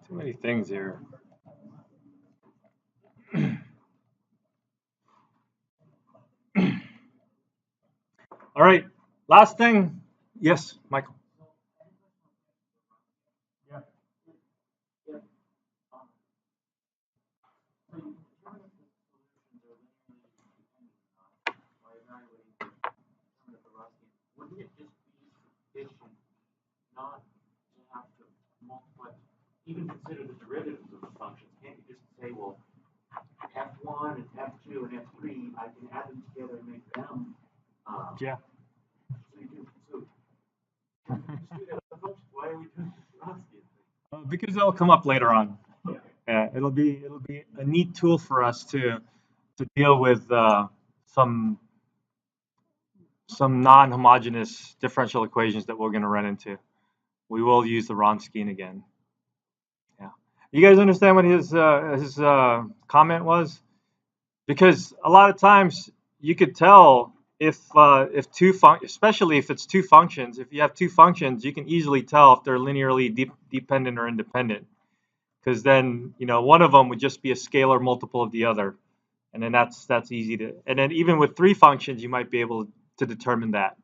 Too many things here. All right, last thing. Yes, Michael. Yeah. Wouldn't it just be sufficient not to have to multiply, even consider the derivatives of the functions? Can't you just say, well, f1 and f2 and f3, I can add them together and make them. Yeah. So you can, so just do that with the functions. Why are we doing this Wronskian thing? Because it'll come up later on. Yeah, it'll be a neat tool for us to deal with some non-homogeneous differential equations that we're going to run into. We will use the Wronskian again. Yeah. You guys understand what his comment was? Because a lot of times you could tell if especially if it's two functions, if you have two functions, you can easily tell if they're linearly dependent or independent. Because then, one of them would just be a scalar multiple of the other. And then that's easy to, and then even with three functions, you might be able to determine that.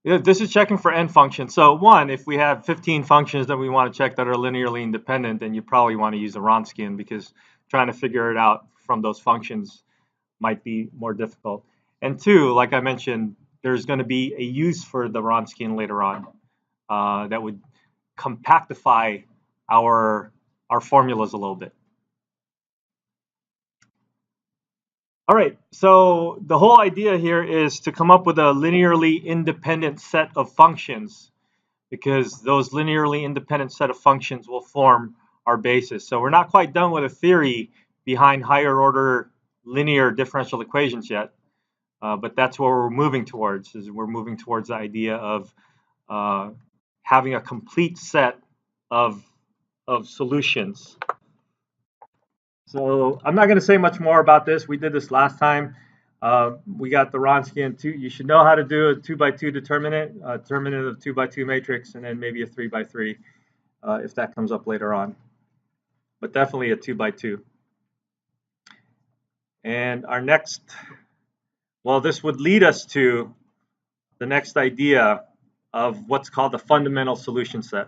Yeah, this is checking for n functions. So one, if we have 15 functions that we want to check that are linearly independent, then you probably want to use the Wronskian, because trying to figure it out from those functions might be more difficult. And two, like I mentioned, there's going to be a use for the Wronskian later on that would compactify our formulas a little bit. All right, so the whole idea here is to come up with a linearly independent set of functions, because those linearly independent set of functions will form our basis. So we're not quite done with the theory behind higher order linear differential equations yet, but that's where we're moving towards, is we're moving towards the idea of having a complete set of solutions. So I'm not going to say much more about this. We did this last time. We got the Wronskian. You should know how to do a 2x2 determinant, a determinant of 2x2 matrix, and then maybe a 3x3 if that comes up later on. But definitely a 2x2. And our next, well, this would lead us to the next idea of what's called the fundamental solution set.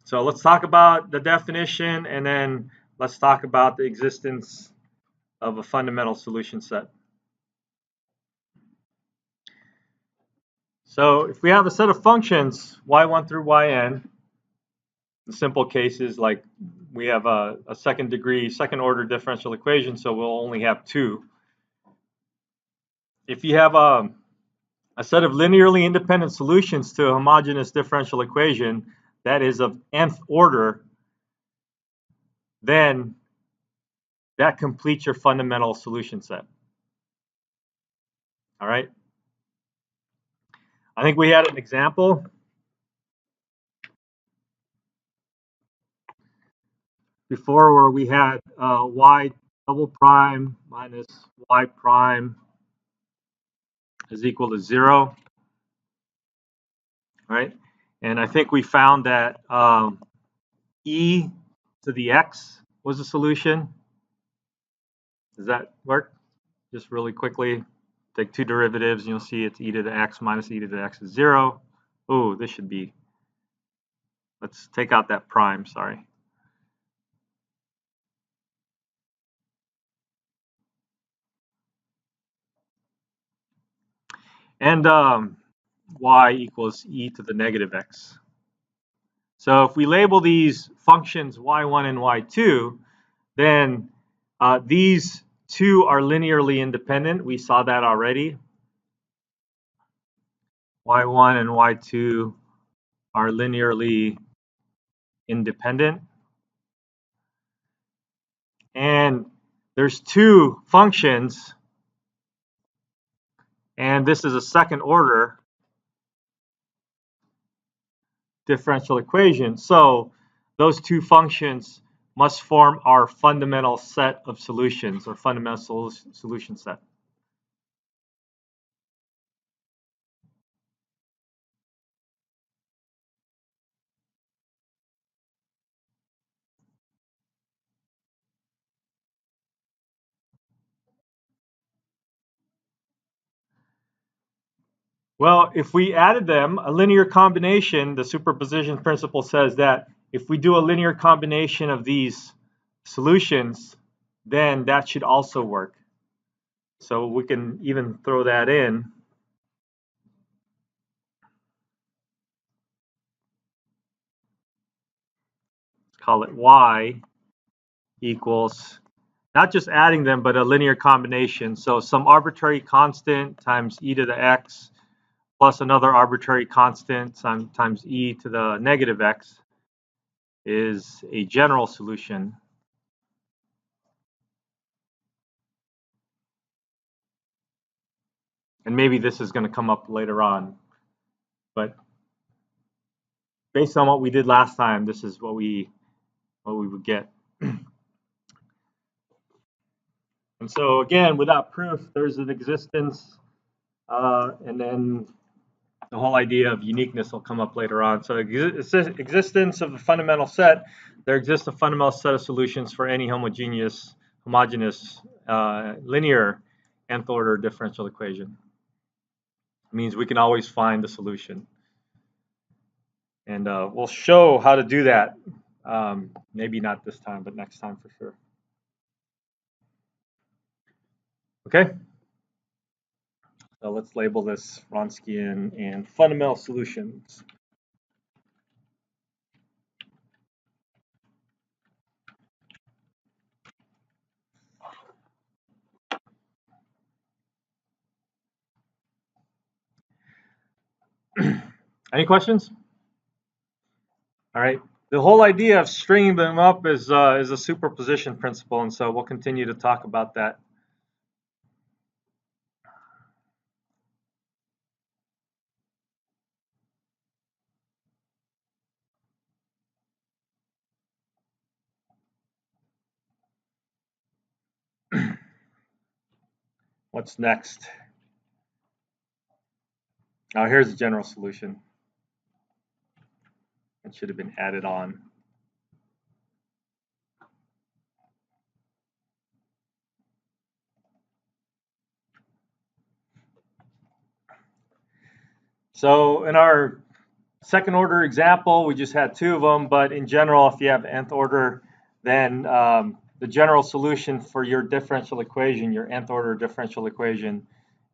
So let's talk about the definition, and then let's talk about the existence of a fundamental solution set. So if we have a set of functions, y1 through yn, in simple cases, like we have a second order differential equation, so we'll only have two. If you have a set of linearly independent solutions to a homogeneous differential equation that is of nth order, then that completes your fundamental solution set. All right. I think we had an example. Before, where we had y double prime minus y prime is equal to 0. Right? And I think we found that e to the x was a solution. Does that work? Just really quickly, take two derivatives, and you'll see it's e to the x minus e to the x is 0. Oh, this should be, let's take out that prime, sorry. And y equals e to the negative x. So if we label these functions y1 and y2, then these two are linearly independent. We saw that already. y1 and y2 are linearly independent. And there's two functions, and this is a second order differential equation. So those two functions must form our fundamental set of solutions, or fundamental solution set. Well, if we added them, a linear combination, the superposition principle says that if we do a linear combination of these solutions, then that should also work. So we can even throw that in. Let's call it y equals not just adding them, but a linear combination. So some arbitrary constant times e to the x plus another arbitrary constant times e to the negative x is a general solution. And maybe this is going to come up later on, but based on what we did last time, this is what we would get. And so again, without proof, there's an existence, and then the whole idea of uniqueness will come up later on. So existence of a fundamental set, there exists a fundamental set of solutions for any homogeneous linear nth order differential equation. It means we can always find the solution. And we'll show how to do that. Maybe not this time, but next time for sure. Okay. So let's label this Wronskian and fundamental solutions. Any questions? All right. The whole idea of stringing them up is a superposition principle, and so we'll continue to talk about that. What's next? Now here's a general solution. It should have been added on. So in our second order example, we just had two of them, but in general, if you have nth order, then the general solution for your differential equation, your nth order differential equation,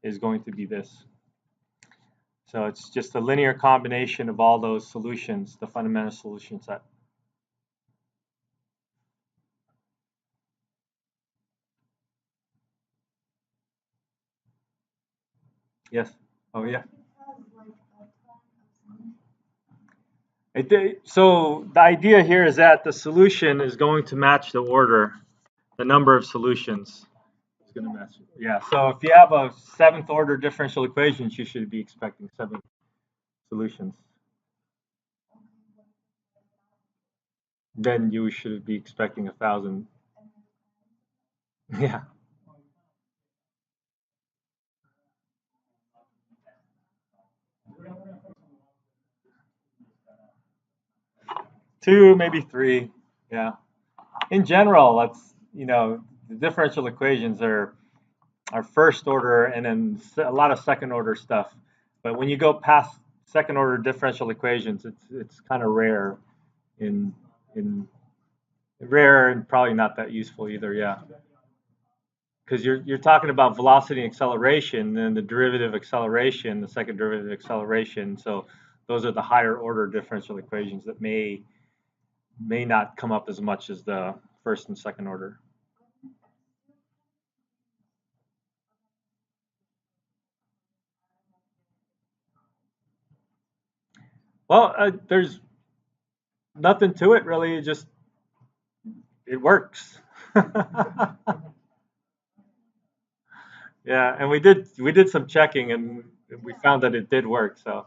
is going to be this. So it's just a linear combination of all those solutions, the fundamental solution set. Yes. Oh, yeah. So the idea here is that the solution is going to match the order, the number of solutions is going to match. Yeah. So if you have a seventh order differential equation, you should be expecting 7 solutions. Then you should be expecting 1,000. Yeah. Two, maybe three. Yeah. In general, the differential equations are first order and then a lot of second order stuff. But when you go past second order differential equations, it's kind of rare in rare and probably not that useful either. Yeah. Because you're talking about velocity and acceleration, then the derivative acceleration, the second derivative acceleration. So those are the higher order differential equations that may not come up as much as the first and second order. Well, there's nothing to it really. It works. Yeah, and we did some checking and we found that it did work. So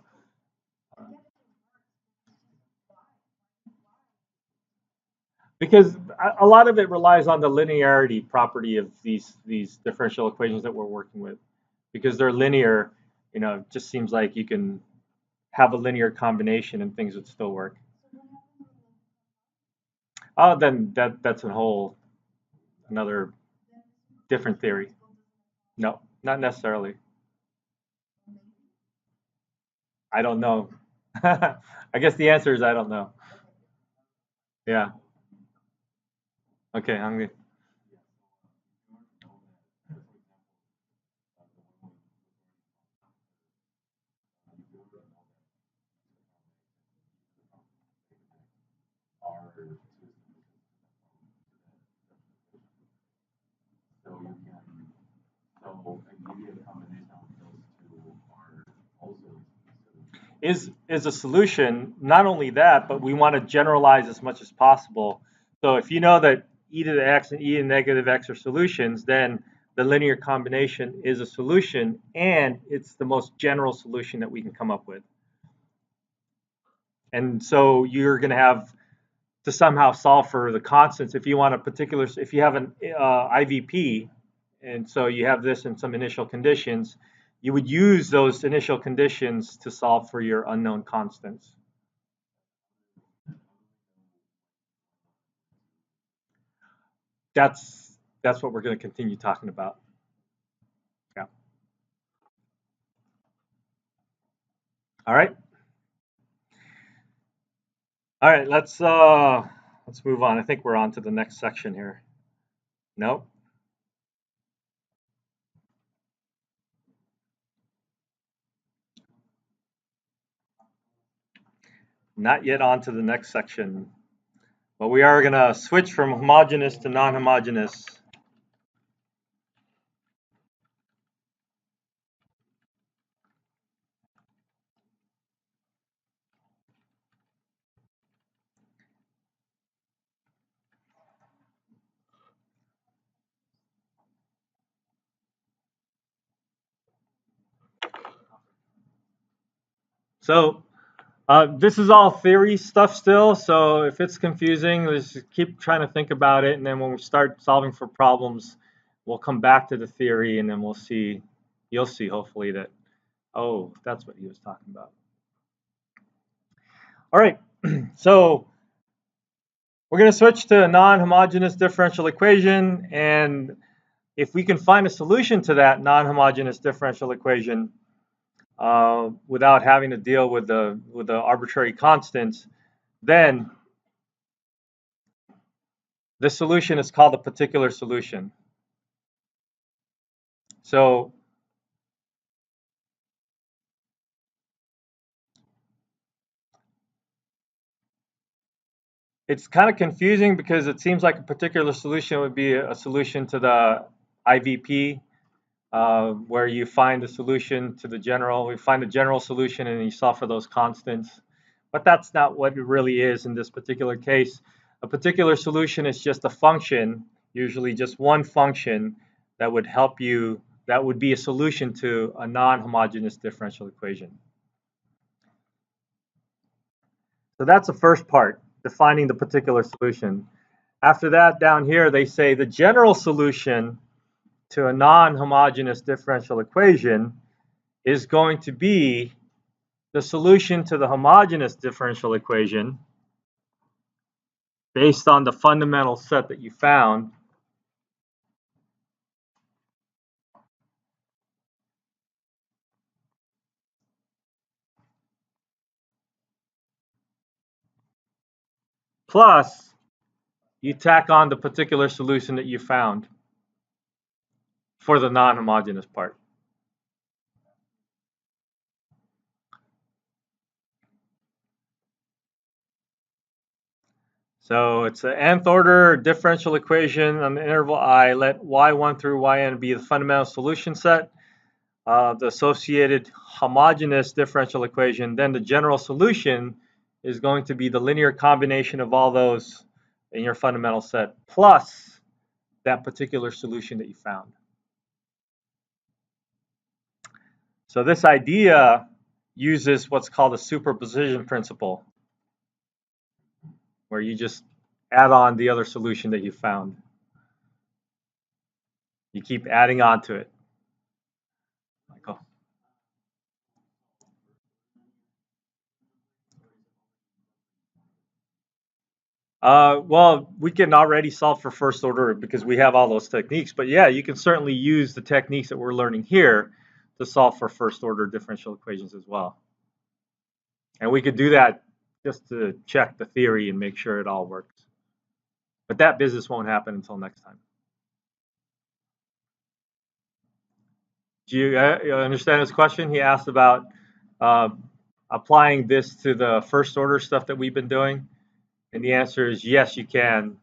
because a lot of it relies on the linearity property of these differential equations that we're working with, because they're linear. It just seems like you can have a linear combination and things would still work. Oh, then that's a whole another different theory. No, not necessarily. I don't know. I guess the answer is I don't know. Yeah. Okay, hungry. Is a solution. Not only that, but we want to generalize as much as possible. So if you know that e to the x and e to the negative x are solutions, then the linear combination is a solution, and it's the most general solution that we can come up with. And so you're going to have to somehow solve for the constants. If you want a particular, if you have an IVP, and so you have this in some initial conditions, you would use those initial conditions to solve for your unknown constants. That's what we're going to continue talking about. Yeah. All right. All right. Let's move on. I think we're on to the next section here. Nope. Not yet on to the next section. But we are going to switch from homogeneous to non-homogeneous. So this is all theory stuff still, so if it's confusing, let's just keep trying to think about it, and then when we start solving for problems, we'll come back to the theory, and then we'll see, you'll see hopefully that, oh, that's what he was talking about. All right, so we're going to switch to a non-homogeneous differential equation, and if we can find a solution to that non-homogeneous differential equation, without having to deal with the arbitrary constants, then the solution is called a particular solution. So it's kind of confusing because it seems like a particular solution would be a solution to the IVP, where you find the solution to the general. We find the general solution and you solve for those constants. But that's not what it really is in this particular case. A particular solution is just a function, usually just one function, that would help you, that would be a solution to a non-homogeneous differential equation. So that's the first part, defining the particular solution. After that, down here, they say the general solution to a non-homogeneous differential equation is going to be the solution to the homogeneous differential equation based on the fundamental set that you found. Plus, you tack on the particular solution that you found for the non-homogeneous part. So it's an nth order differential equation on the interval I. Let y1 through yn be the fundamental solution set. The associated homogeneous differential equation, then the general solution is going to be the linear combination of all those in your fundamental set plus that particular solution that you found. So this idea uses what's called a superposition principle, where you just add on the other solution that you found. You keep adding on to it. Michael. Well, we can already solve for first order because we have all those techniques. But yeah, you can certainly use the techniques that we're learning here to solve for first order differential equations as well. And we could do that just to check the theory and make sure it all works. But that business won't happen until next time. Do you understand his question? He asked about uh, applying this to the first order stuff that we've been doing. And the answer is yes, you can.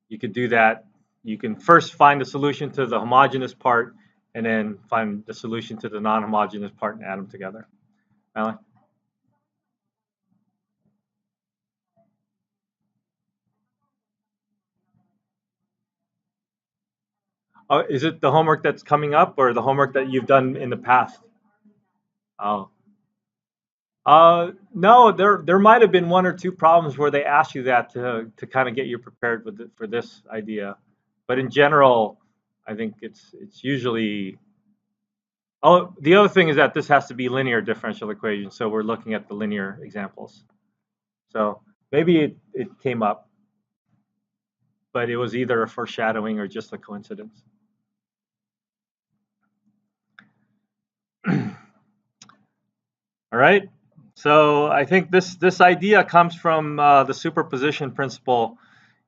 You could do that. You can first find the solution to the homogeneous part and then find the solution to the non-homogeneous part and add them together. Alan? Oh, is it the homework that's coming up or the homework that you've done in the past? Oh. No, there might have been one or two problems where they asked you that to kind of get you prepared with for this idea, but in general, I think it's usually. Oh, the other thing is that this has to be linear differential equation, so we're looking at the linear examples. So maybe it came up, but it was either a foreshadowing or just a coincidence. All right. So I think this idea comes from the superposition principle,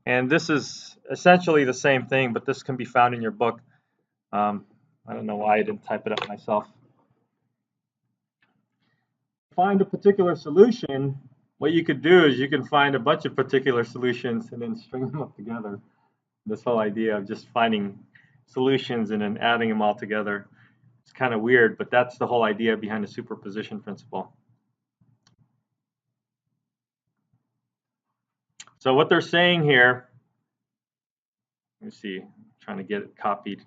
and this is essentially the same thing, but this can be found in your book. I don't know why I didn't type it up myself. Find a particular solution. What you could do is you can find a bunch of particular solutions and then string them up together. This whole idea of just finding solutions and then adding them all together. It's kind of weird, but that's the whole idea behind the superposition principle. So what they're saying here, let me see, I'm trying to get it copied.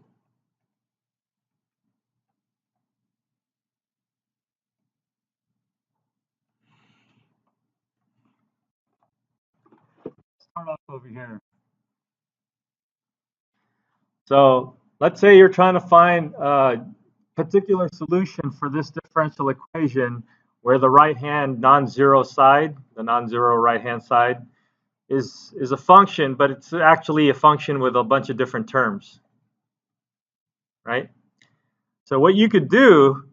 Start off over here. So let's say you're trying to find a particular solution for this differential equation where the right-hand non-zero side, the non-zero right-hand side, is a function, but it's actually a function with a bunch of different terms, right? So what you could do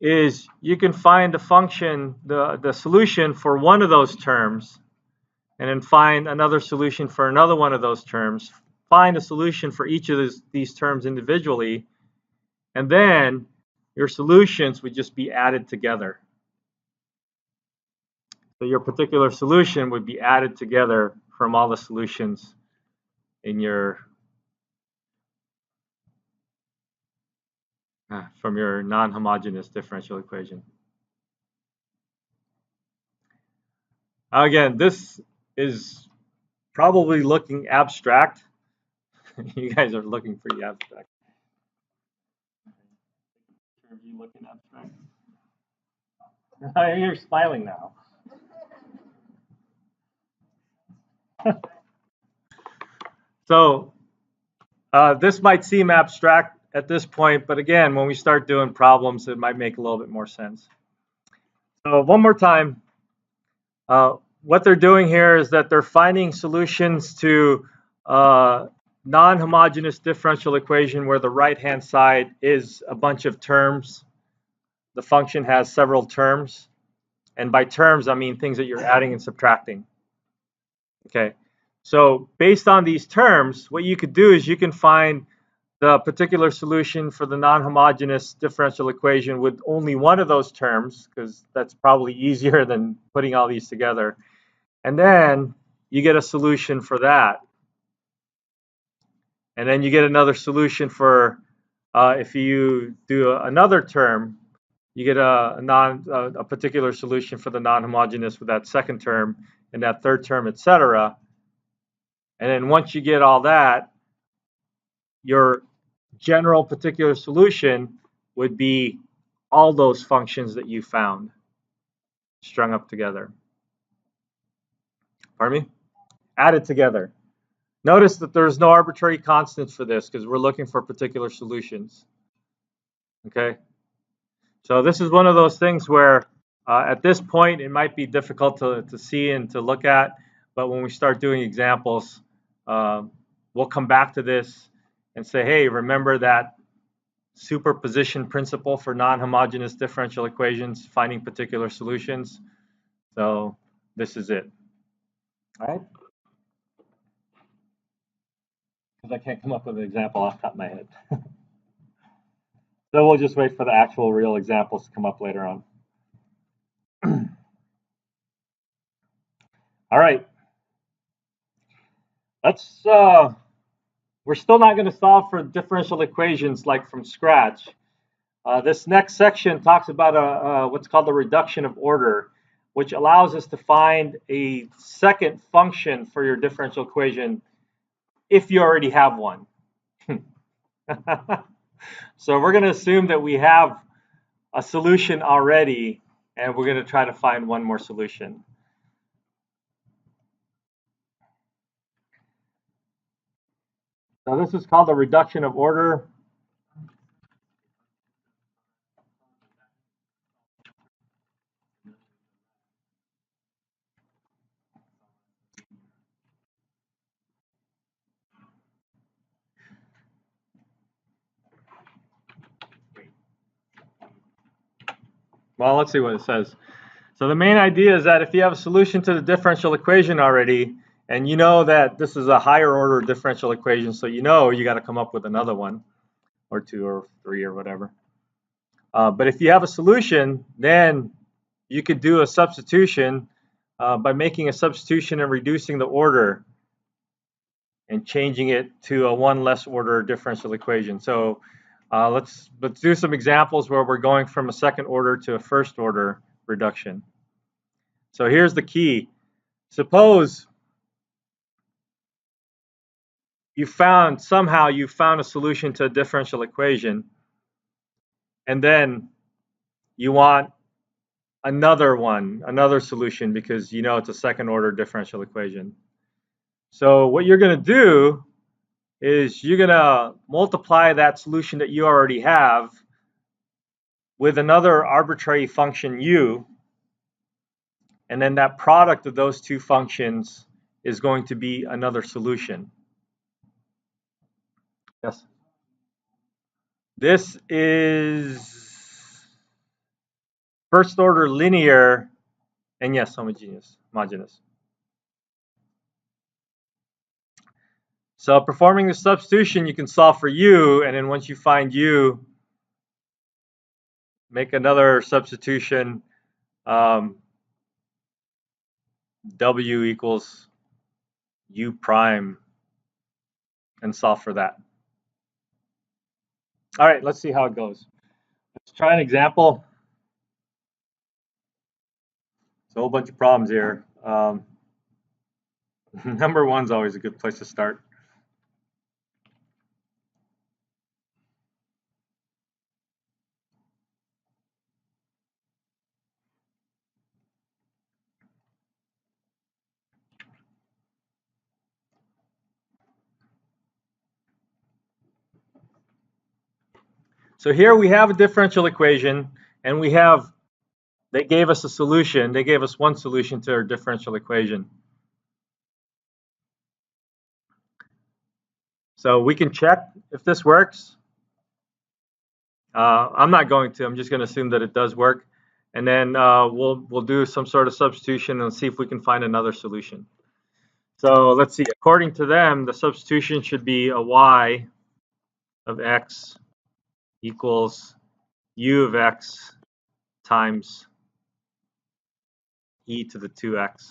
is you can find the function, the solution for one of those terms, and then find another solution for another one of those terms, find a solution for each of these terms individually, and then your solutions would just be added together. So your particular solution would be added together from all the solutions in your from your non-homogeneous differential equation. Again, this is probably looking abstract. You guys are looking pretty abstract. Are you looking abstract? You're smiling now. So this might seem abstract at this point, but again, when we start doing problems, it might make a little bit more sense. So one more time, what they're doing here is that they're finding solutions to non-homogeneous differential equation where the right-hand side is a bunch of terms. The function has several terms, and by terms, I mean things that you're adding and subtracting. Okay, so based on these terms, what you could do is you can find the particular solution for the non-homogeneous differential equation with only one of those terms, because that's probably easier than putting all these together. And then you get a solution for that. And then you get another solution for, if you do another term, you get a particular solution for the non-homogeneous with that second term and that third term, etc. And then once you get all that, your general particular solution would be all those functions that you found strung up together. Pardon me? Added together. Notice that there's no arbitrary constants for this because we're looking for particular solutions. Okay? So this is one of those things where at this point it might be difficult to see and to look at, but when we start doing examples, we'll come back to this and say, hey, remember that superposition principle for non-homogeneous differential equations, finding particular solutions. So this is it. All right? Because I can't come up with an example off the top of my head. So we'll just wait for the actual real examples to come up later on. All right. Let's we're still not going to solve for differential equations like from scratch. This next section talks about what's called the reduction of order, which allows us to find a second function for your differential equation if you already have one. So we're going to assume that we have a solution already, and we're going to try to find one more solution. So this is called the reduction of order. Well, let's see what it says. So the main idea is that if you have a solution to the differential equation already, and you know that this is a higher order differential equation, so you know you got to come up with another one, or two, or three, or whatever. But if you have a solution, then you could do a substitution by making a substitution and reducing the order and changing it to a one less order differential equation. So let's do some examples where we're going from a second order to a first order reduction. So here's the key. Suppose somehow you found a solution to a differential equation, and then you want another solution because you know it's a second order differential equation. So what you're going to do is you're going to multiply that solution that you already have with another arbitrary function u, and then that product of those two functions is going to be another solution. Yes. This is first order linear, and yes, homogeneous. So performing the substitution, you can solve for u, and then once you find u, make another substitution. W equals u prime, and solve for that. All right, let's see how it goes. Let's try an example. It's a whole bunch of problems here. Number one's always a good place to start. So here we have a differential equation, and they gave us a solution. They gave us one solution to our differential equation. So we can check if this works. I'm not going to. I'm just going to assume that it does work, and then we'll do some sort of substitution and see if we can find another solution. So let's see. According to them, the substitution should be a y of x equals u of x times e to the 2x.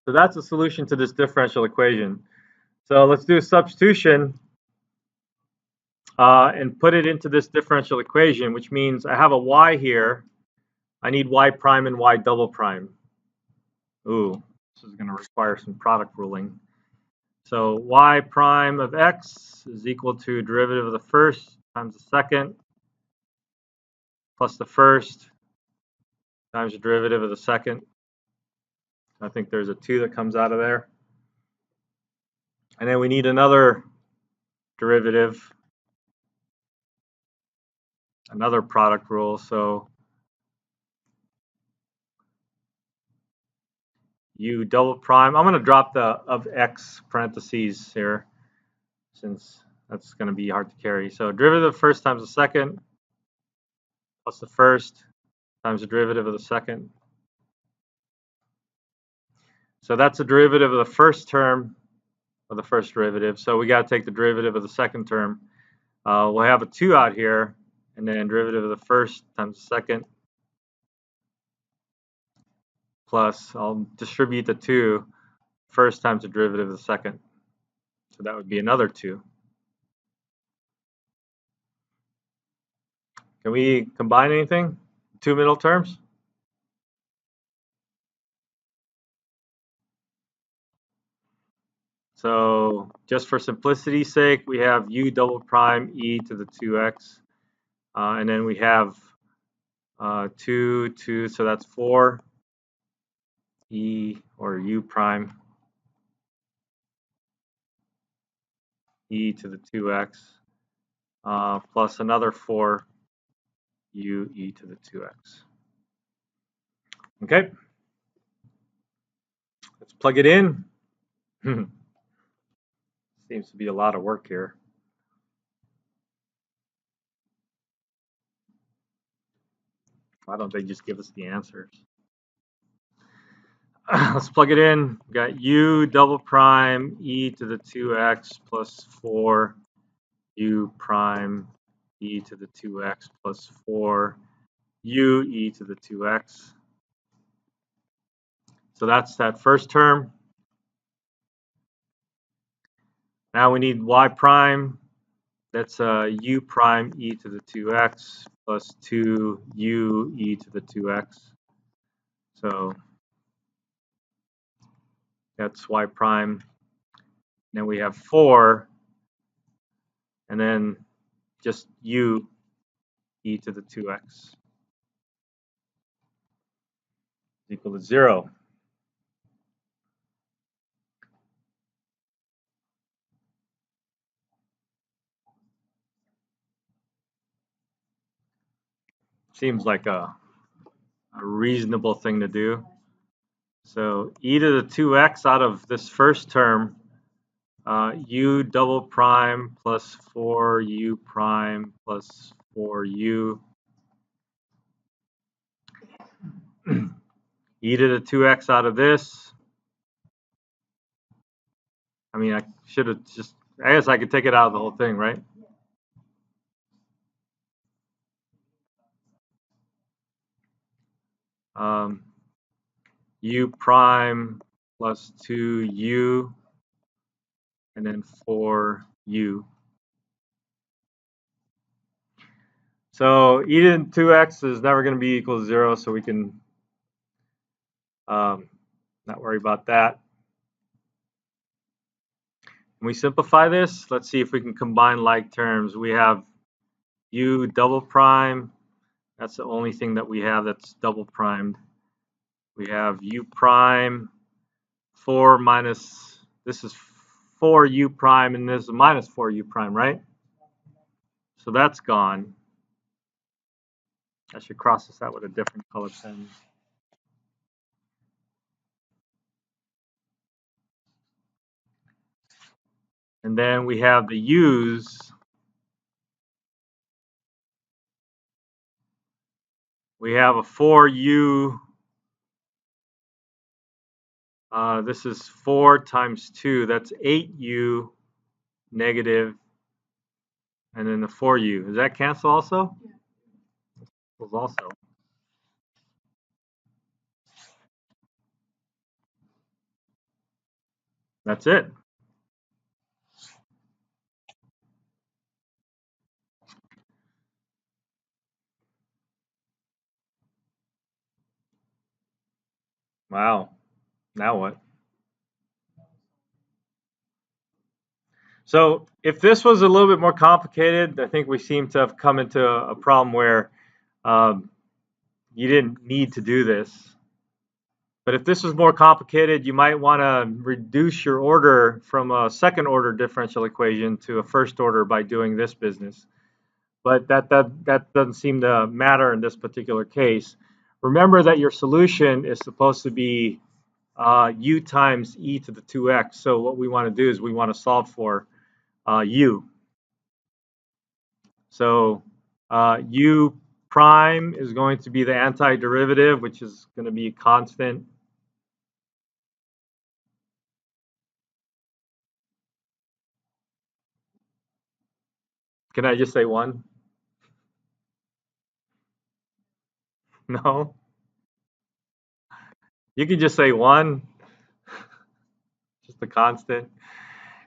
So that's the solution to this differential equation. So let's do a substitution and put it into this differential equation, which means I have a y here. I need y prime and y double prime. Ooh, this is going to require some product ruling. So y prime of x is equal to derivative of the first times the second plus the first times the derivative of the second. I think there's a 2 that comes out of there. And then we need another derivative, another product rule. So u double prime. I'm going to drop the of x parentheses here since That's going to be hard to carry. So derivative of the first times the second plus the first times the derivative of the second. So that's the derivative of the first term of the first derivative. So we got to take the derivative of the second term. We'll have a 2 out here, and then derivative of the first times the second plus, I'll distribute the 2 first times the derivative of the second. So that would be another 2. Can we combine anything? 2 middle terms? So just for simplicity's sake, we have u double prime e to the 2x. And then we have 2, 2, so that's 4 e or u prime e to the 2x plus another 4 u e to the 2x. Okay, let's plug it in. Seems to be a lot of work here. Why don't they just give us the answers? Let's plug it in. We got u double prime e to the 2x plus 4 u prime e to the 2x plus 4 u e to the 2x. So that's that first term. Now we need y prime. That's u prime e to the 2x plus 2 u e to the 2x. So that's y prime. Then we have 4, and then just u e to the 2x equal to 0. Seems like a reasonable thing to do. So e to the 2x out of this first term, u double prime plus 4u prime plus 4u. E to the 2x out of this. I mean, I should have just, I guess I could take it out of the whole thing, right? U prime plus 2u and then 4u. So e to the 2x is never going to be equal to 0, so we can not worry about that. When we simplify this, let's see if we can combine like terms. We have u double prime. That's the only thing that we have that's double primed. We have u prime, 4 minus, this is 4u prime, and this is minus 4u prime, right? So that's gone. I should cross this out with a different color pen. And then we have the u's. We have a 4u. This is 4 times 2. That's 8u negative. And then the 4u. Does that cancel also? Yeah. Also. That's it. Wow. Now what? So if this was a little bit more complicated, I think we seem to have come into a problem where you didn't need to do this. But if this was more complicated, you might want to reduce your order from a second order differential equation to a first order by doing this business. But that doesn't seem to matter in this particular case. Remember that your solution is supposed to be u times e to the 2x. So what we want to do is we want to solve for u. So u prime is going to be the antiderivative, which is going to be a constant. Can I just say 1? No? You can just say 1, just a constant.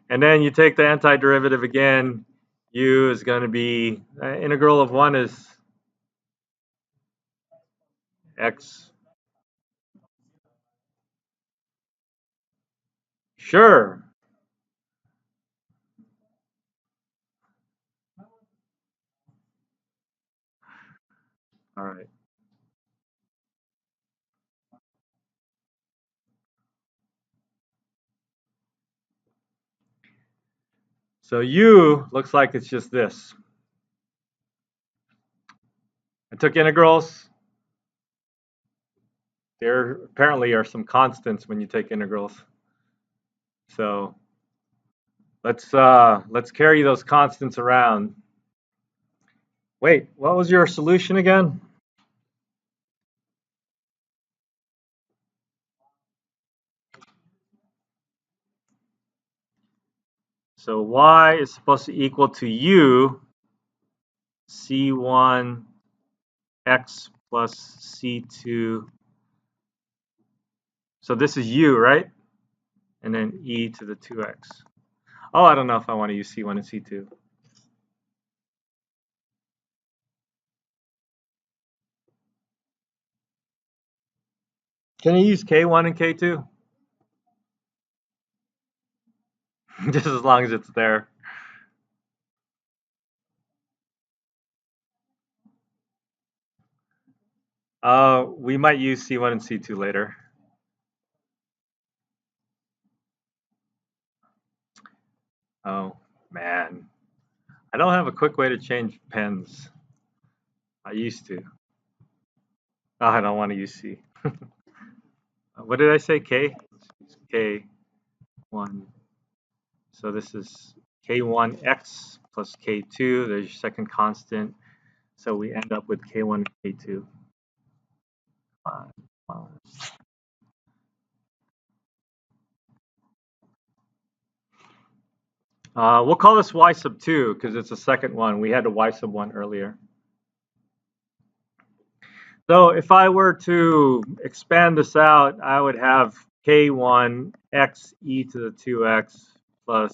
And then you take the antiderivative again. U is going to be, integral of 1 is x. Sure. All right. So u looks like it's just this. I took integrals. There apparently are some constants when you take integrals. So let's carry those constants around. Wait, what was your solution again? So y is supposed to equal to u c1 x plus c2. So this is u, right? And then e to the 2x. Oh, I don't know if I want to use c1 and c2. Can you use k1 and k2? Just as long as it's there. We might use c1 and c2 later. Oh, man. I don't have a quick way to change pens. I used to. Oh, I don't want to use C. What did I say? K? K1. So this is K1x plus K2. There's your second constant. So we end up with K1 and K2. We'll call this y sub 2 because it's the second one. We had a y sub 1 earlier. So if I were to expand this out, I would have K1 x e to the 2x plus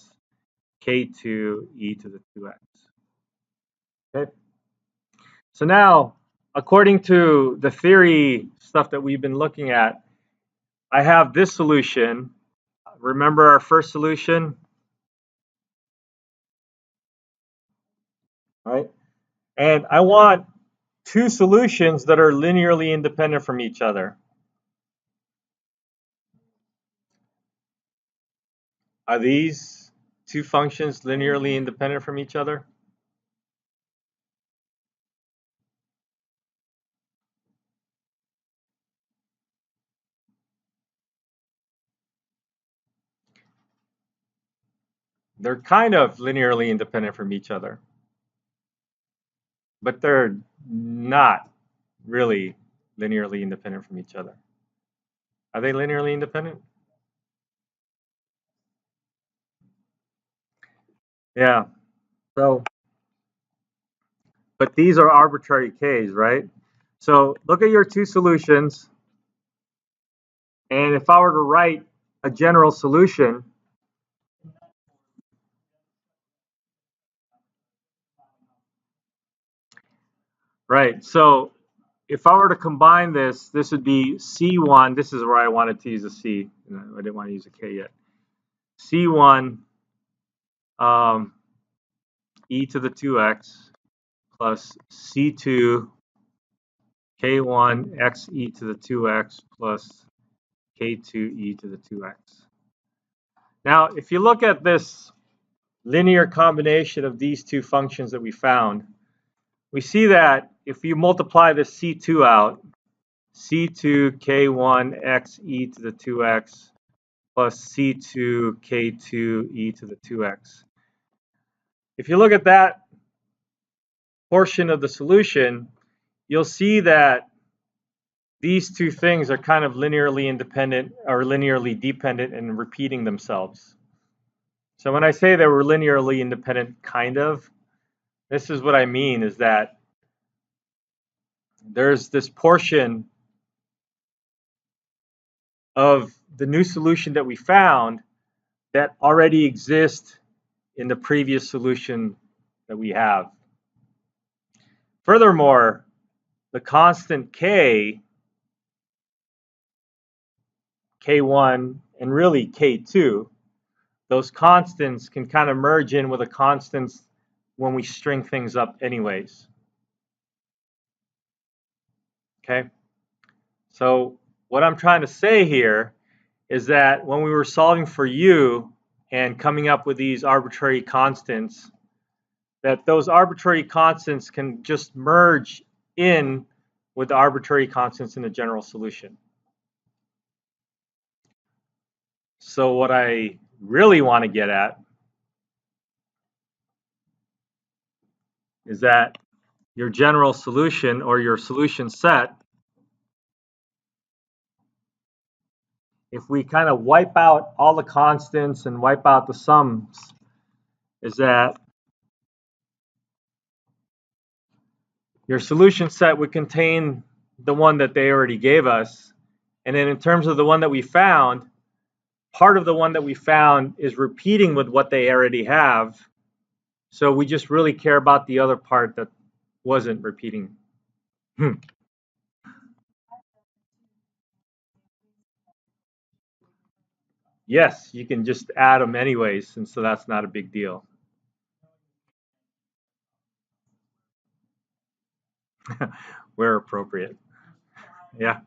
K2 e to the 2x. Okay. So now, according to the theory stuff that we've been looking at, I have this solution. Remember our first solution? Right? And I want two solutions that are linearly independent from each other. Are these two functions linearly independent from each other? They're kind of linearly independent from each other, but they're not really linearly independent from each other. Are they linearly independent? Yeah. So, but these are arbitrary k's, right? So look at your two solutions, and if I were to write a general solution, right? So if I were to combine this, this would be C1. This is where I wanted to use a C. I didn't want to use a K yet. C1 e to the 2x plus C2 K1 x e to the 2x plus K2 e to the 2x. Now, if you look at this linear combination of these two functions that we found, we see that if you multiply this C2 out, C2 K1 x e to the 2x plus C2 K2 e to the 2x. If you look at that, portion of the solution, you'll see that these two things are kind of linearly independent or linearly dependent and repeating themselves. So when I say they were linearly independent, kind of, this is what I mean is that there's this portion of the new solution that we found that already exists in the previous solution that we have. Furthermore, the constant k, k1, and really k2, those constants can kind of merge in with the constants when we string things up anyways. Okay? So what I'm trying to say here is that when we were solving for u and coming up with these arbitrary constants, that those arbitrary constants can just merge in with the arbitrary constants in the general solution. So what I really want to get at is that your general solution or your solution set, if we kind of wipe out all the constants and wipe out the sums, is that your solution set would contain the one that they already gave us. And then in terms of the one that we found, part of the one that we found is repeating with what they already have. So we just really care about the other part that wasn't repeating. Yes, you can just add them anyways, and so that's not a big deal. Where appropriate. Yeah.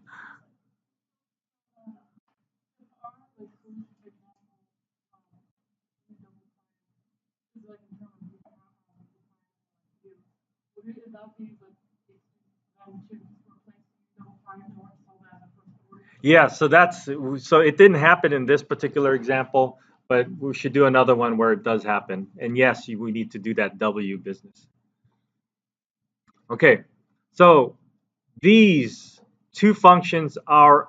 Yeah, so it didn't happen in this particular example, but we should do another one where it does happen. And yes, we need to do that W business. Okay, so these two functions are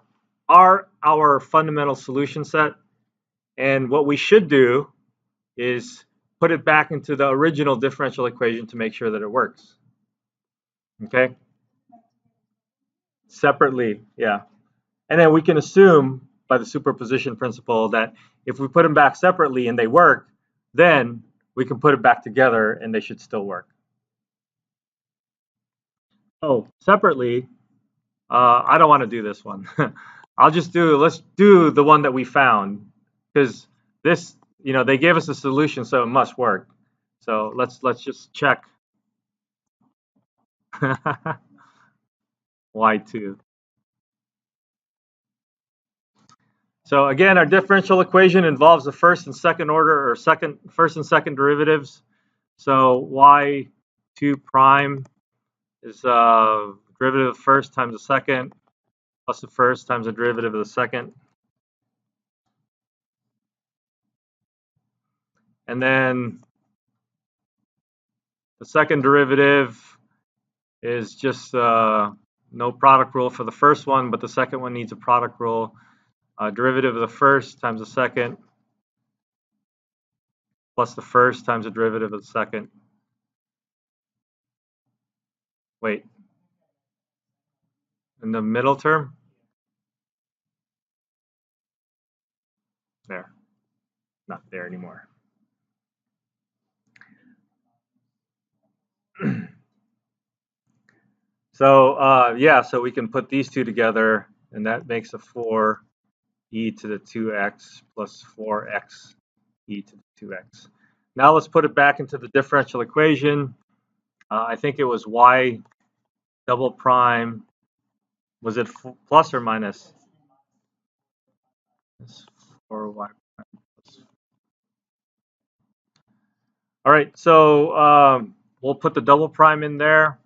our fundamental solution set. And what we should do is put it back into the original differential equation to make sure that it works. Okay? Separately, yeah. And then we can assume by the superposition principle that if we put them back separately and they work, then we can put it back together and they should still work. Oh, separately, I don't want to do this one. Let's do the one that we found, because this, they gave us a solution, so it must work. So let's just check. Y2. So again, our differential equation involves the first and second order, or first and second derivatives. So y2 prime is derivative of the first times the second plus the first times the derivative of the second. And then the second derivative is just no product rule for the first one, but the second one needs a product rule. Derivative of the first times the second plus the first times the derivative of the second. Wait. In the middle term? There. Not there anymore. So yeah, so we can put these two together, and that makes a 4e to the 2x plus 4x e to the 2x. Now let's put it back into the differential equation. I think it was y double prime. Was it plus or minus? 4y prime plus. All right, so we'll put the double prime in there.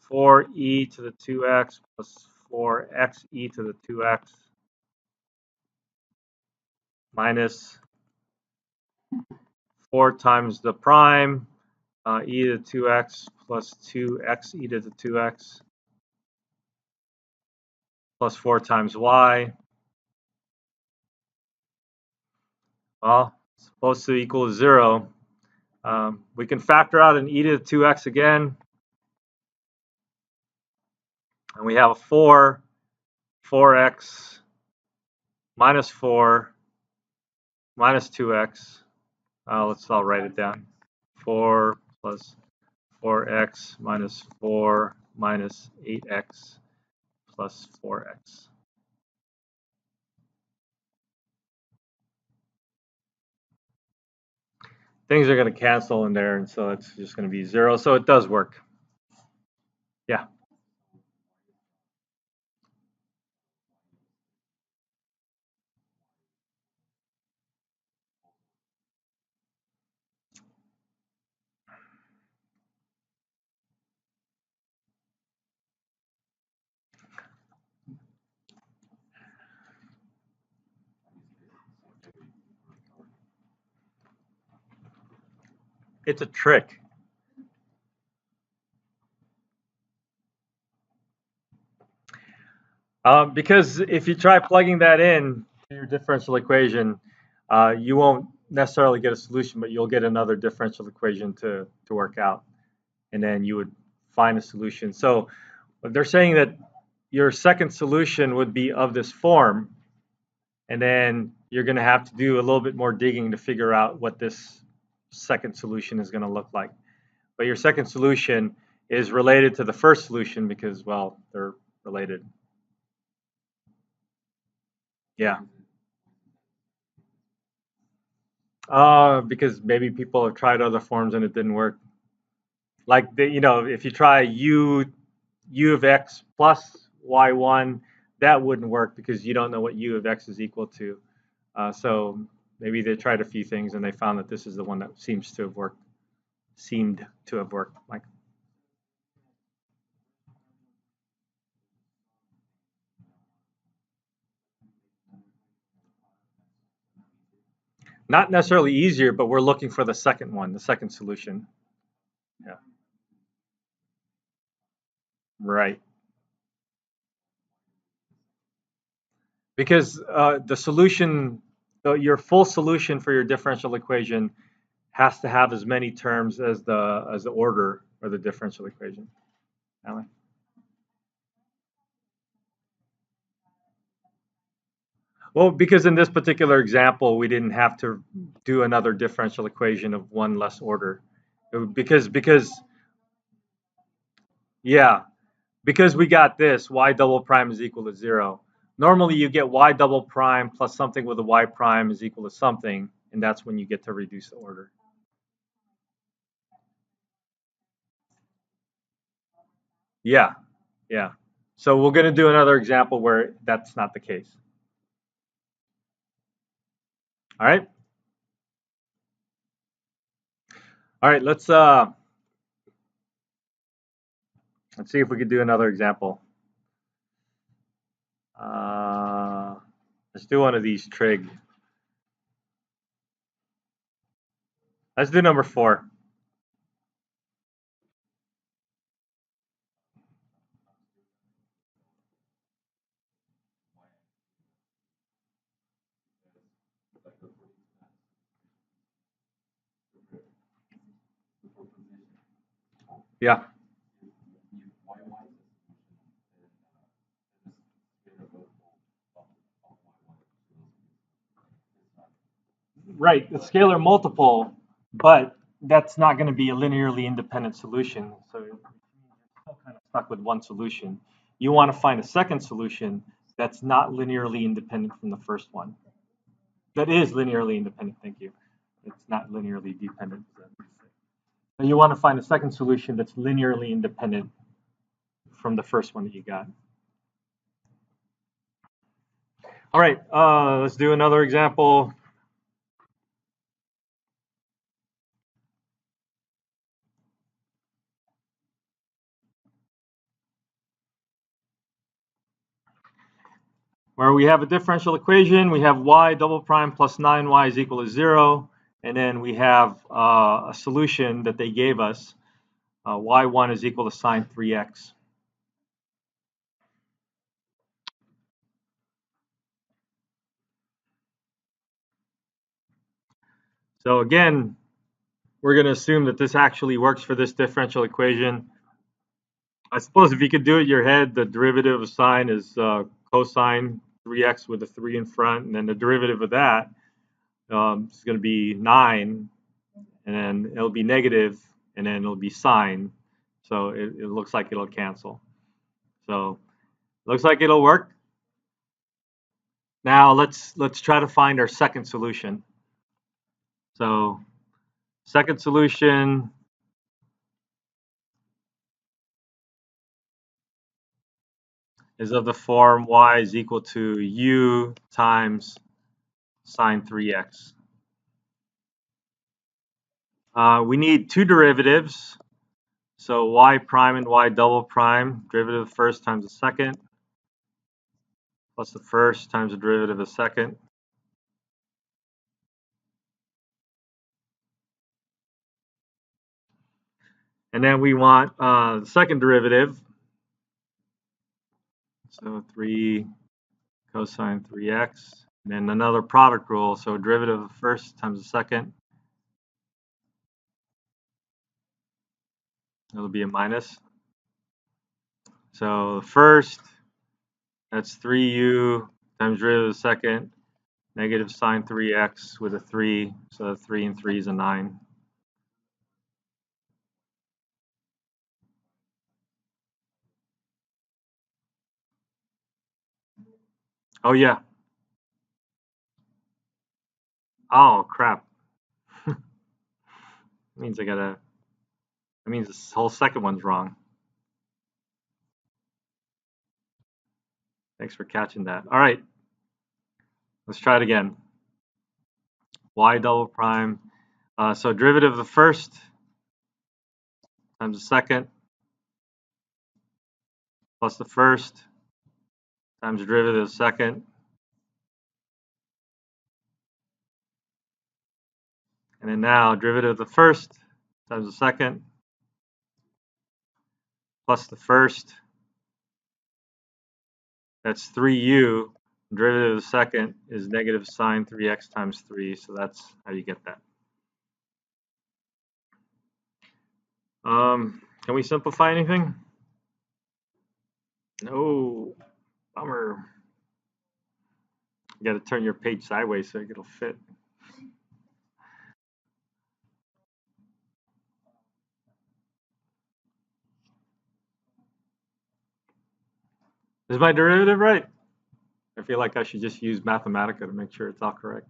4e to the 2x plus 4x e to the 2x minus 4 times the prime e to the 2x plus 2x e to the 2x plus 4 times y. Well, it's supposed to equal 0. We can factor out an e to the 2x again. And we have a 4x minus 4 minus 2x. I'll write it down. 4 plus 4x minus 4 minus 8x plus 4x. Things are going to cancel in there, and so it's just going to be 0. So it does work. Yeah. It's a trick. Because if you try plugging that in to your differential equation, you won't necessarily get a solution, but you'll get another differential equation to work out. And then you would find a solution. So they're saying that your second solution would be of this form, and then you're going to have to do a little bit more digging to figure out what this second solution is going to look like. But your second solution is related to the first solution because, well, they're related. Yeah. Because maybe people have tried other forms and it didn't work. Like, if you try u of x plus y1, that wouldn't work because you don't know what u of x is equal to. So maybe they tried a few things and they found that this is the one that seemed to have worked. Like, not necessarily easier, but we're looking for the second one, the second solution. Yeah. Right. Because the solution, your full solution for your differential equation has to have as many terms as the order or the differential equation. Alan? Well, because in this particular example, we didn't have to do another differential equation of one less order. Because yeah, because we got this, y double prime is equal to 0. Normally you get y double prime plus something with a y prime is equal to something, and that's when you get to reduce the order. Yeah, yeah. So we're going to do another example where that's not the case. All right. All right, let's see if we could do another example. Let's do one of these trig. Let's do number 4. Yeah. Right, the scalar multiple, but that's not going to be a linearly independent solution. So you're still kind of stuck with one solution. You want to find a second solution that's not linearly independent from the first one. That is linearly independent, thank you. It's not linearly dependent. So you want to find a second solution that's linearly independent from the first one that you got. All right, let's do another example. Where we have a differential equation, we have y double prime plus 9y is equal to 0. and then we have a solution that they gave us. Y1 is equal to sine 3x. So again, we're going to assume that this actually works for this differential equation. I suppose if you could do it in your head, the derivative of sine is cosine 3x with a 3 in front, and then the derivative of that is going to be 9, and then it'll be negative, and then it'll be sine. So it looks like it'll cancel. So looks like it'll work. Now let's try to find our second solution. So second solution is of the form y is equal to u times sine 3x. We need two derivatives. So y prime and y double prime, derivative of the first times the second, plus the first times the derivative of the second. And then we want the second derivative. So 3 cosine 3x. And then another product rule. So derivative of the first times the second. It'll be a minus. So the first, that's 3u times derivative of the second, negative sine 3x with a 3. So 3 and 3 is a 9. Oh, yeah. Oh, crap. Means I gotta, that means this whole second one's wrong. Thanks for catching that. All right. Let's try it again. Y double prime. So derivative of the first times the second plus the first times the derivative of the second. And then now derivative of the first times the second plus the first. That's 3u. Derivative of the second is negative sine 3x times 3. So that's how you get that. Can we simplify anything? No. Bummer. You got to turn your page sideways so it'll fit. Is my derivative right? I feel like I should just use Mathematica to make sure it's all correct.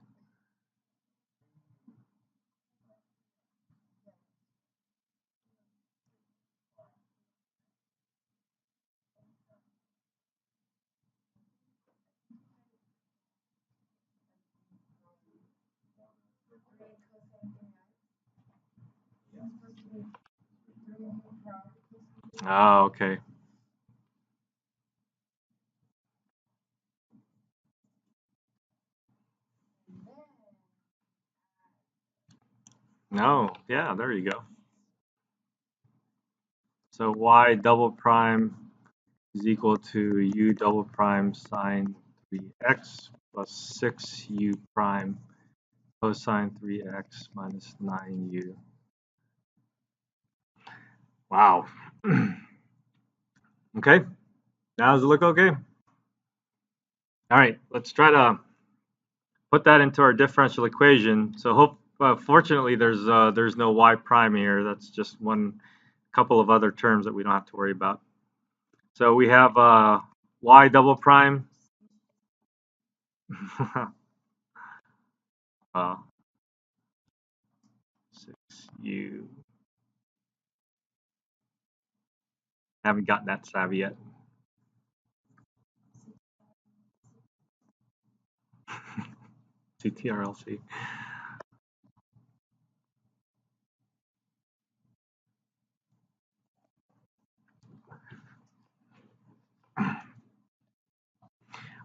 Oh, okay. No, yeah, there you go. So y double prime is equal to u double prime sine 3x plus 6u prime cosine 3x minus 9u. Wow. Okay. Now does it look okay? All right, let's try to put that into our differential equation. So fortunately, there's no y prime here. That's just one couple of other terms that we don't have to worry about. So we have y double prime. 6u. Haven't gotten that savvy yet. CTRLC.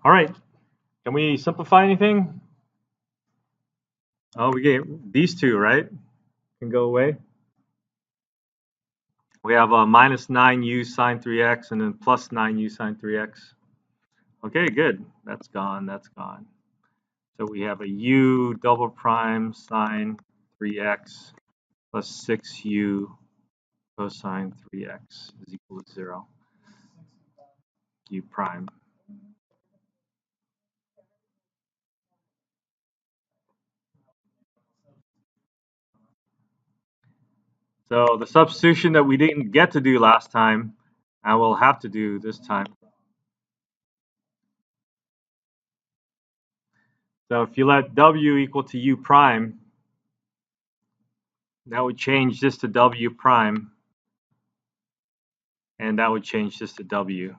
All right. Can we simplify anything? Oh, we get these two, right? Can go away. We have a minus 9u sine 3x and then plus 9u sine 3x. Okay, good. That's gone. That's gone. So we have a u double prime sine 3x plus 6u cosine 3x is equal to 0. U prime. So the substitution that we didn't get to do last time, I will have to do this time. So if you let w equal to u prime, that would change this to w prime, and that would change this to w.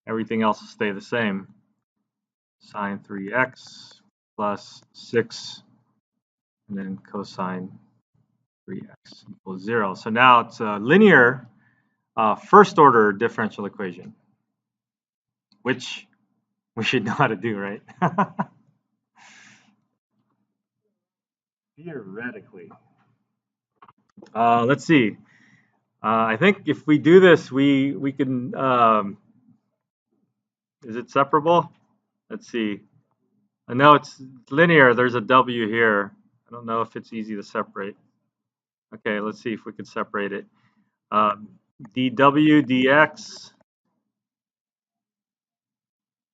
Everything else will stay the same. Sine 3x plus 6, and then cosine 3x equals 0. So now it's a linear first order differential equation, which we should know how to do, right? Theoretically. Let's see. I think if we do this, we can. Is it separable? Let's see. I know it's linear. There's a w here. I don't know if it's easy to separate. Okay, let's see if we can separate it. dw dx.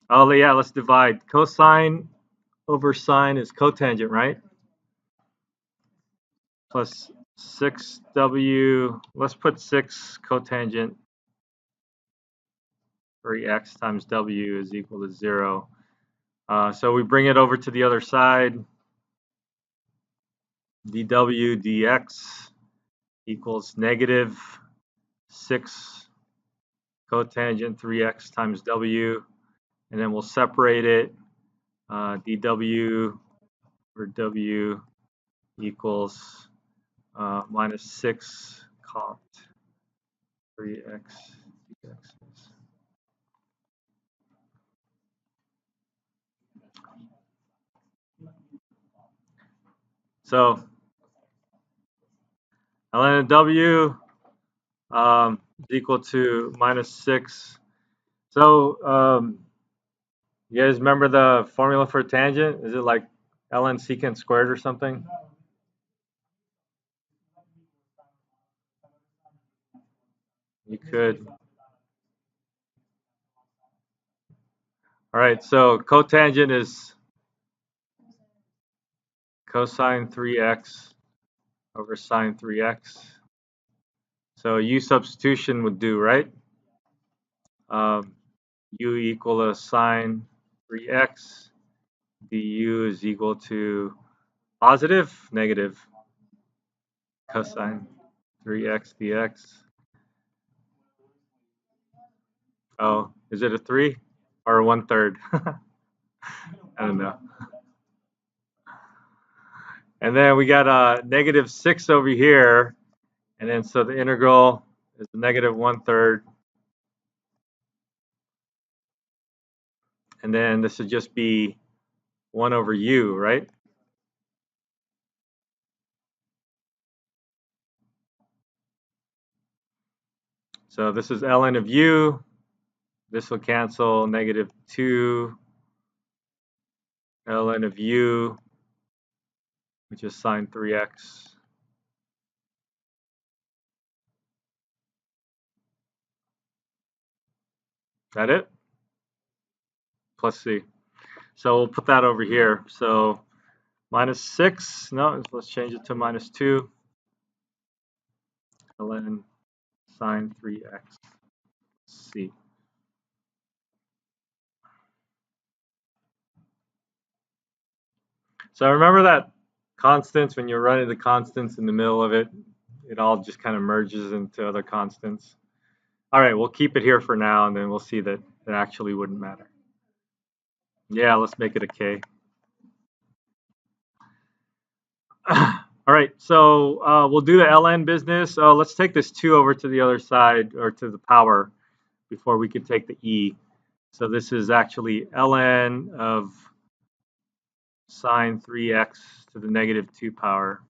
Oh yeah, let's divide. Cosine over sine is cotangent, right? Plus 6w. Let's put 6 cotangent 3x times w is equal to 0. So we bring it over to the other side. dw dx equals negative 6 cotangent 3x times w, and then we'll separate it. dw over w equals minus 6 cot 3x dx. So ln of w is equal to minus 6. So you guys remember the formula for tangent? Is it like ln secant squared or something? You could. All right, so cotangent is cosine 3x over sine 3x. So u substitution would do, right? U equal to sine 3x. du is equal to positive, negative cosine 3x dx. Oh, is it a 3 or 1/3? I don't know. And then we got a negative 6 over here. And then so the integral is negative 1/3. And then this would just be 1 over u, right? So this is ln of u. This will cancel negative 2 ln of u, which is sine 3x. That it? Plus c. So we'll put that over here. So minus 6. No, let's change it to minus 2 ln sine 3x c. So remember that constants, when you're running the constants in the middle of it, it all just kind of merges into other constants. All right, we'll keep it here for now, and then we'll see that it actually wouldn't matter. Yeah, let's make it a k. All right, so we'll do the ln business. Let's take this 2 over to the other side, or to the power, before we can take the e. So this is actually ln of sine 3x to the negative 2 power.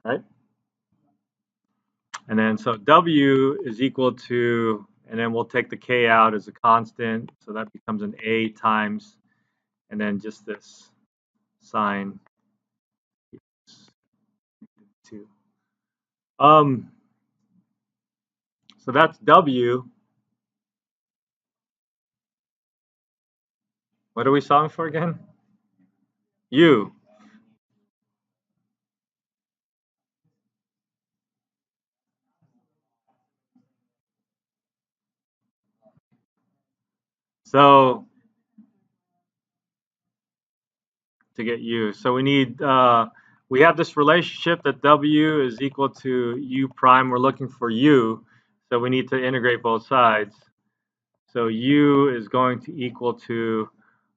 Right? And then so W is equal to, and then we'll take the K out as a constant. So that becomes an A times, and then just this sine 2. So that's W. What are we solving for again? U. So to get U, so we need, we have this relationship that W is equal to U prime. We're looking for U, so we need to integrate both sides. So U is going to equal to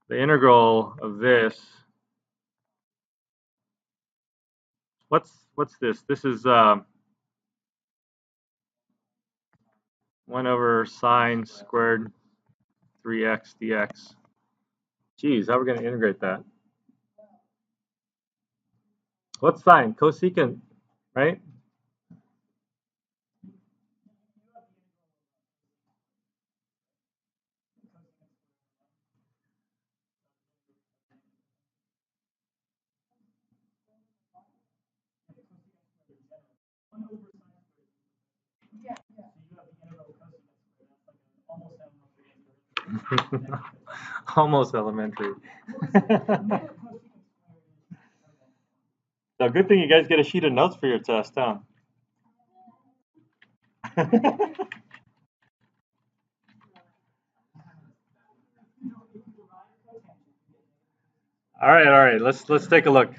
the integral of this. What's this? This is 1 over sine squared 3x dx. Geez, how are we going to integrate that? What's sine? Cosecant, right? Almost elementary. So good thing you guys get a sheet of notes for your test, huh? All right. Let's take a look.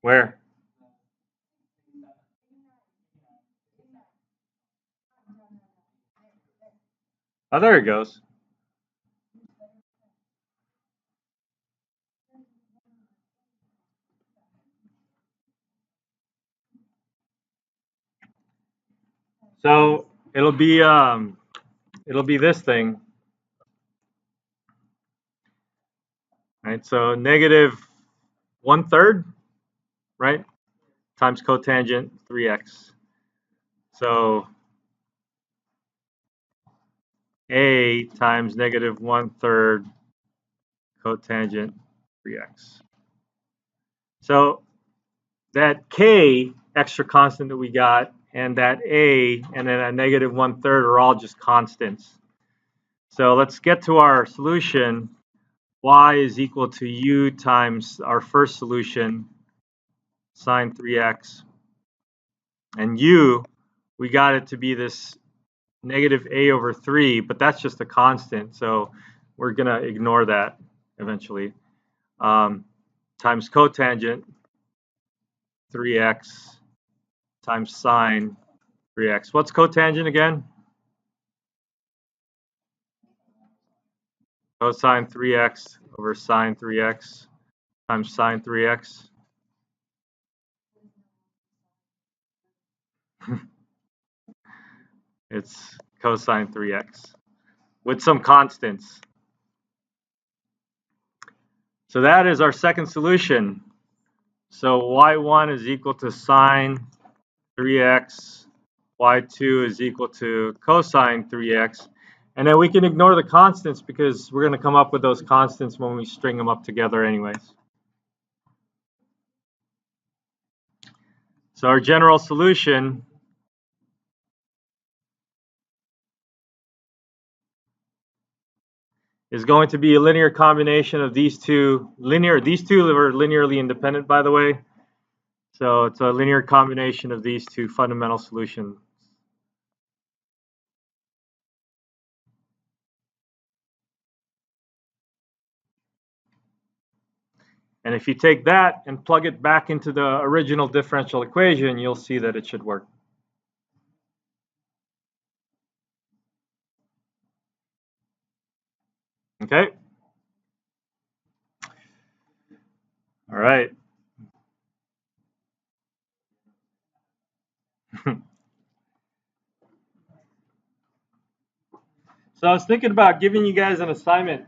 Where? Oh, there it goes. So it'll be this thing, right? So negative 1/3, right? Times cotangent 3x. So A times negative 1/3 cotangent 3x. So that K extra constant that we got, and that A, and then a negative 1/3 are all just constants. So let's get to our solution. Y is equal to U times our first solution, sine 3x. And U, we got it to be this negative A over 3, but that's just a constant. So we're going to ignore that eventually. Times cotangent 3x times sine 3x. What's cotangent again? Cosine 3x over sine 3x times sine 3x. It's cosine 3x with some constants. So that is our second solution. So y1 is equal to sine 3x, y2 is equal to cosine 3x. And then we can ignore the constants because we're going to come up with those constants when we string them up together anyways. So our general solution is going to be a linear combination of these two. These two are linearly independent, by the way. So it's a linear combination of these two fundamental solutions. And if you take that and plug it back into the original differential equation, you'll see that it should work. Okay. All right. So I was thinking about giving you guys an assignment